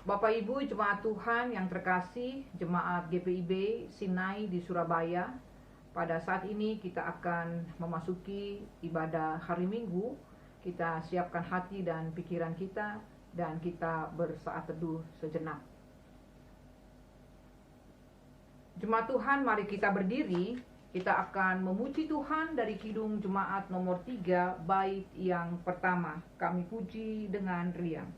Bapak Ibu jemaat Tuhan yang terkasih, jemaat GPIB Sinai di Surabaya, pada saat ini kita akan memasuki ibadah hari Minggu. Kita siapkan hati dan pikiran kita, dan kita bersaat teduh sejenak. Jemaat Tuhan, mari kita berdiri. Kita akan memuji Tuhan dari Kidung Jemaat nomor 3, bait yang pertama. Kami puji dengan riang.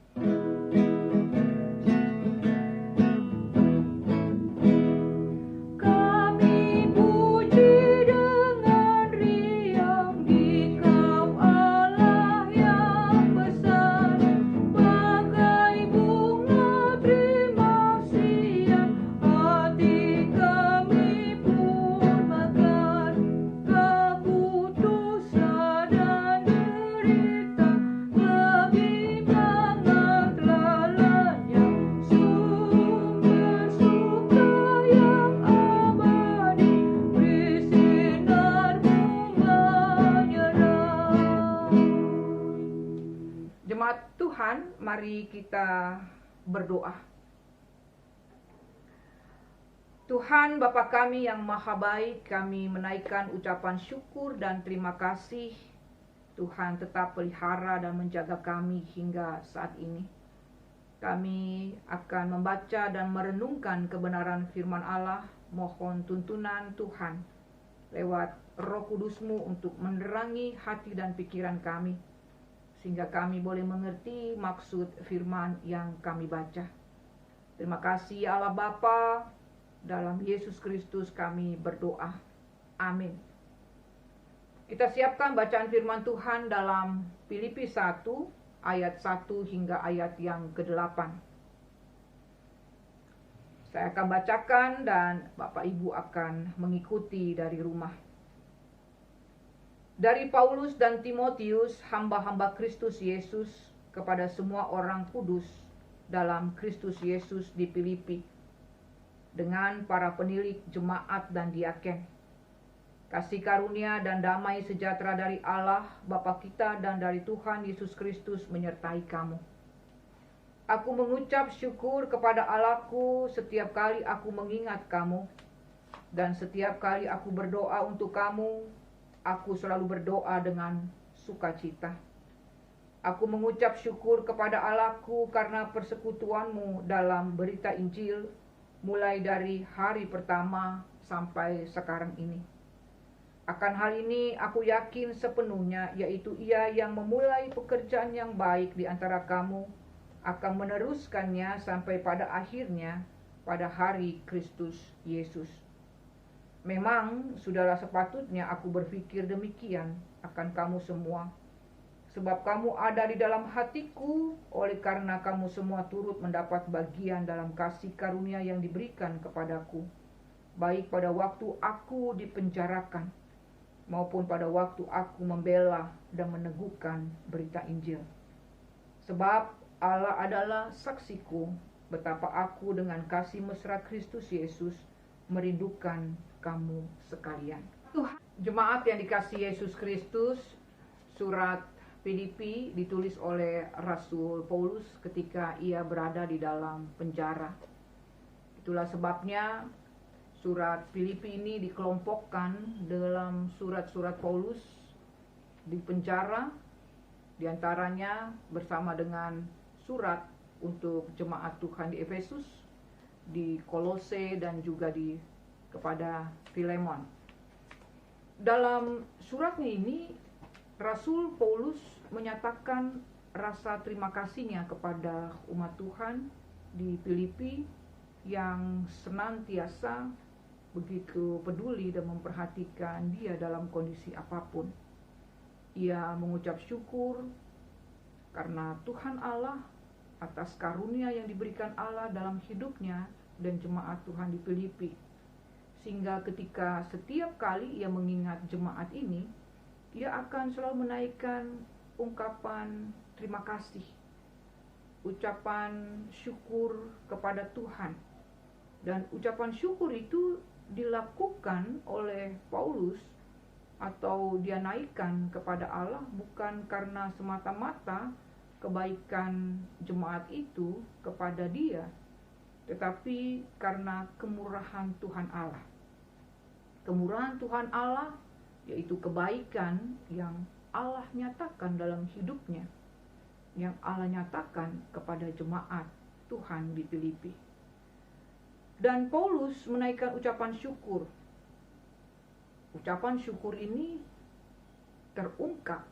Jemaat Tuhan, mari kita berdoa. Tuhan Bapa kami yang maha baik, kami menaikkan ucapan syukur dan terima kasih. Tuhan tetap pelihara dan menjaga kami hingga saat ini. Kami akan membaca dan merenungkan kebenaran firman Allah. Mohon tuntunan Tuhan lewat Roh Kudus-Mu untuk menerangi hati dan pikiran kami, sehingga kami boleh mengerti maksud firman yang kami baca. Terima kasih Allah Bapa, dalam Yesus Kristus kami berdoa. Amin. Kita siapkan bacaan firman Tuhan dalam Filipi 1 ayat 1 hingga ayat yang ke-8. Saya akan bacakan dan Bapak Ibu akan mengikuti dari rumah. Dari Paulus dan Timotius, hamba-hamba Kristus Yesus, kepada semua orang kudus dalam Kristus Yesus di Filipi, dengan para penilik jemaat dan diaken. Kasih karunia dan damai sejahtera dari Allah Bapa kita dan dari Tuhan Yesus Kristus menyertai kamu. Aku mengucap syukur kepada Allahku setiap kali aku mengingat kamu, dan setiap kali aku berdoa untuk kamu. Aku selalu berdoa dengan sukacita. Aku mengucap syukur kepada Allahku karena persekutuanmu dalam berita Injil, mulai dari hari pertama sampai sekarang ini. Akan hal ini aku yakin sepenuhnya, yaitu Ia yang memulai pekerjaan yang baik di antara kamu akan meneruskannya sampai pada akhirnya pada hari Kristus Yesus. Memang sudahlah sepatutnya aku berpikir demikian akan kamu semua, sebab kamu ada di dalam hatiku, oleh karena kamu semua turut mendapat bagian dalam kasih karunia yang diberikan kepadaku, baik pada waktu aku dipenjarakan, maupun pada waktu aku membela dan meneguhkan berita Injil. Sebab Allah adalah saksiku betapa aku dengan kasih mesra Kristus Yesus merindukan kamu sekalian. Tuhan, jemaat yang dikasihi Yesus Kristus, surat Filipi ditulis oleh Rasul Paulus ketika ia berada di dalam penjara. Itulah sebabnya surat Filipi ini dikelompokkan dalam surat-surat Paulus di penjara, diantaranya bersama dengan surat untuk jemaat Tuhan di Efesus, di Kolose, dan juga kepada Filemon. Dalam suratnya ini, Rasul Paulus menyatakan rasa terima kasihnya kepada umat Tuhan di Filipi yang senantiasa begitu peduli dan memperhatikan dia dalam kondisi apapun. Ia mengucap syukur karena Tuhan Allah atas karunia yang diberikan Allah dalam hidupnya dan jemaat Tuhan di Filipi, sehingga ketika setiap kali ia mengingat jemaat ini, ia akan selalu menaikkan ungkapan terima kasih, ucapan syukur kepada Tuhan. Dan ucapan syukur itu dilakukan oleh Paulus atau dia naikkan kepada Allah bukan karena semata-mata kebaikan jemaat itu kepada dia, tetapi karena kemurahan Tuhan Allah. Kemurahan Tuhan Allah yaitu kebaikan yang Allah nyatakan dalam hidupnya, yang Allah nyatakan kepada jemaat Tuhan di Filipi. Dan Paulus menaikkan ucapan syukur. Ucapan syukur ini terungkap,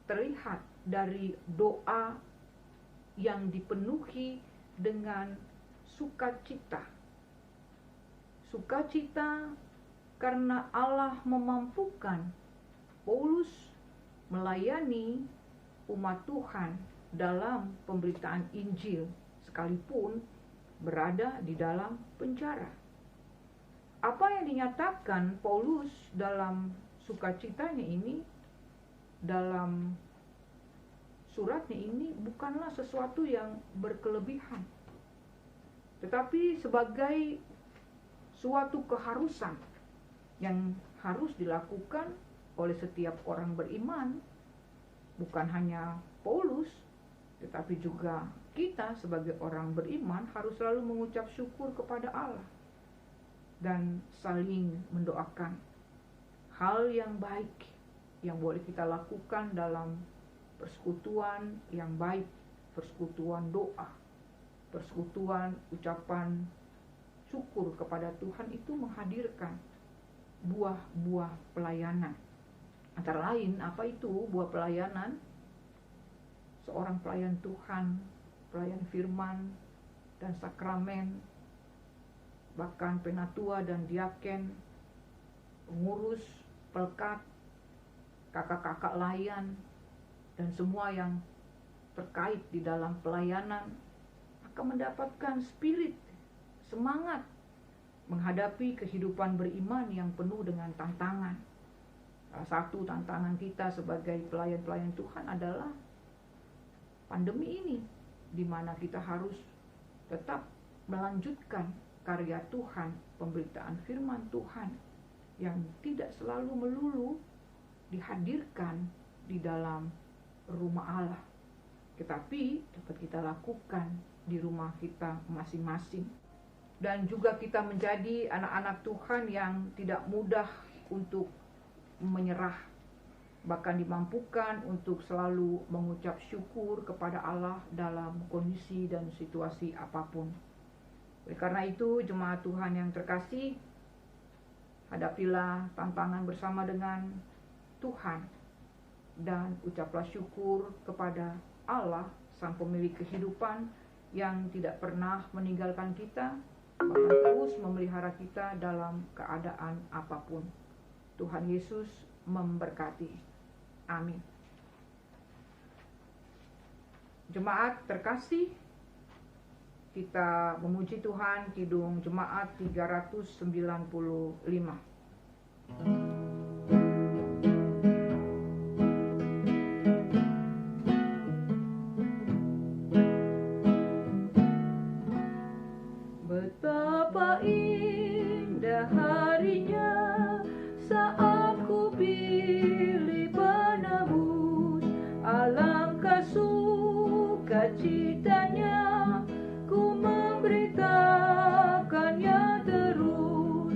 terlihat dari doa yang dipenuhi dengan sukacita. Sukacita karena Allah memampukan Paulus melayani umat Tuhan dalam pemberitaan Injil sekalipun berada di dalam penjara. Apa yang dinyatakan Paulus dalam sukacitanya ini, dalam suratnya ini, bukanlah sesuatu yang berkelebihan, tetapi sebagai suatu keharusan yang harus dilakukan oleh setiap orang beriman. Bukan hanya Paulus, tetapi juga kita sebagai orang beriman harus selalu mengucap syukur kepada Allah dan saling mendoakan hal yang baik yang boleh kita lakukan dalam persekutuan yang baik, persekutuan doa, persekutuan ucapan syukur kepada Tuhan itu menghadirkan buah-buah pelayanan. Antara lain, apa itu buah pelayanan? Seorang pelayan Tuhan, pelayan firman dan sakramen, bahkan penatua dan diaken, pengurus, pelkat, kakak-kakak layan, dan semua yang terkait di dalam pelayanan akan mendapatkan spirit, semangat menghadapi kehidupan beriman yang penuh dengan tantangan. Salah satu tantangan kita sebagai pelayan-pelayan Tuhan adalah pandemi ini, di mana kita harus tetap melanjutkan karya Tuhan, pemberitaan firman Tuhan yang tidak selalu melulu dihadirkan di dalam rumah Allah, tetapi dapat kita lakukan di rumah kita masing-masing. Dan juga kita menjadi anak-anak Tuhan yang tidak mudah untuk menyerah, bahkan dimampukan untuk selalu mengucap syukur kepada Allah dalam kondisi dan situasi apapun. Oleh karena itu, jemaat Tuhan yang terkasih, hadapilah tantangan bersama dengan Tuhan dan ucaplah syukur kepada Allah, Sang Pemilik kehidupan yang tidak pernah meninggalkan kita, bahkan terus memelihara kita dalam keadaan apapun. Tuhan Yesus memberkati. Amin. Jemaat terkasih, kita memuji Tuhan Kidung Jemaat 395. Betapa indah harinya saat ku pilih penebus, alangkah sukacitanya ku memberitakannya terus.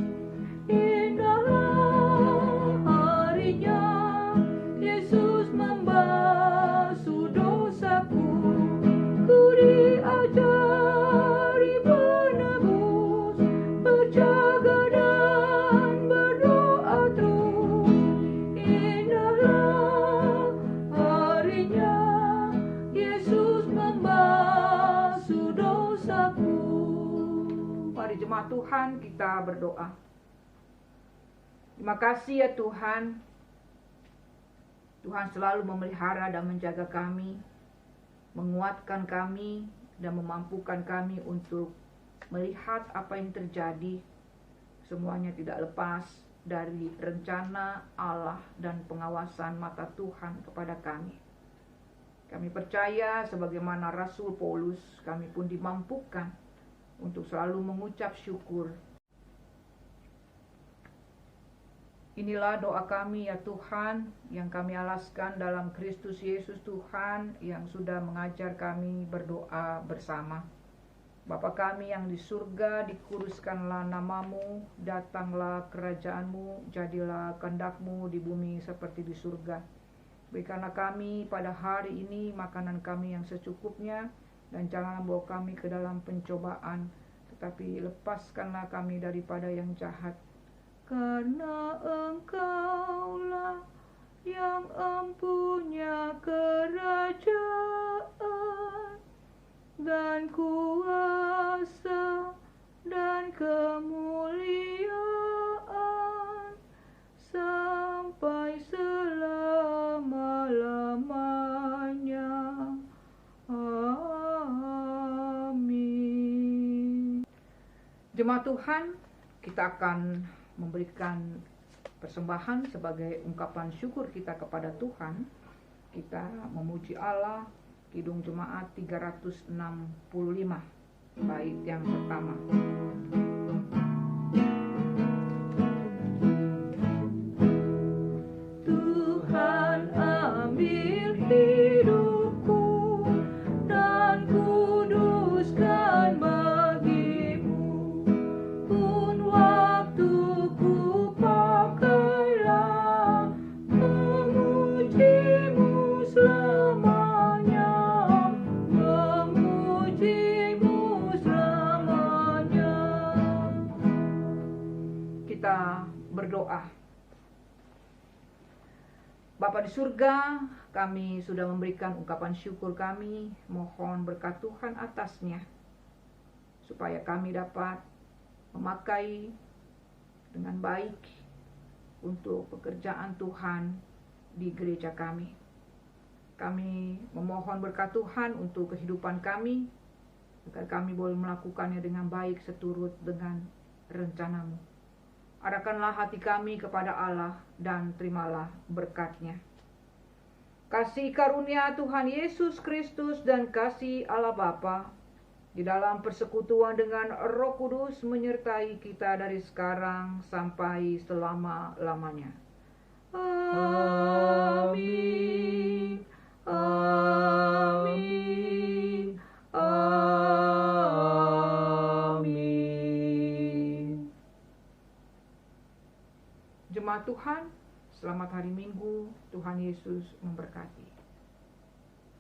Indahlah harinya Yesus membasuh dosaku, ku diajari penebus berjaga dan berdoa terus. Indahlah harinya Yesus membasuh dosaku. Mari jemaat Tuhan kita berdoa. Terima kasih ya Tuhan. Tuhan selalu memelihara dan menjaga kami, menguatkan kami dan memampukan kami untuk melihat apa yang terjadi. Semuanya tidak lepas dari rencana Allah dan pengawasan mata Tuhan kepada kami. Kami percaya sebagaimana Rasul Paulus, kami pun dimampukan untuk selalu mengucap syukur Inilah doa kami ya Tuhan, yang kami alaskan dalam Kristus Yesus Tuhan, yang sudah mengajar kami berdoa bersama. Bapa kami yang di surga, dikuduskanlah namamu, datanglah kerajaanmu, jadilah kehendak-Mu di bumi seperti di surga. Berikanlah kami pada hari ini makanan kami yang secukupnya, dan janganlah bawa kami ke dalam pencobaan, tetapi lepaskanlah kami daripada yang jahat. Karena Engkaulah yang empunya kerajaan dan kuasa dan kemuliaan sampai selama-lamanya. Amin. Jemaat Tuhan, kita akan memberikan persembahan sebagai ungkapan syukur kita kepada Tuhan. Kita memuji Allah. Kidung Jemaat 365, bait yang pertama. Tuhan ambil hidupku dan kuduskan bagimu, pun waktuku pakailah memujimu selamanya, memujimu selamanya. Kita berdoa. Bapa di surga, kami sudah memberikan ungkapan syukur kami, mohon berkat Tuhan atasnya, supaya kami dapat memakai dengan baik untuk pekerjaan Tuhan di gereja kami. Kami memohon berkat Tuhan untuk kehidupan kami, agar kami boleh melakukannya dengan baik seturut dengan rencana-Mu. Arahkanlah hati kami kepada Allah dan terimalah berkat-Nya. Kasih karunia Tuhan Yesus Kristus dan kasih Allah Bapa di dalam persekutuan dengan Roh Kudus menyertai kita dari sekarang sampai selama-lamanya. Amin. Amin. Amin. Jemaat Tuhan, selamat hari Minggu. Tuhan Yesus memberkati.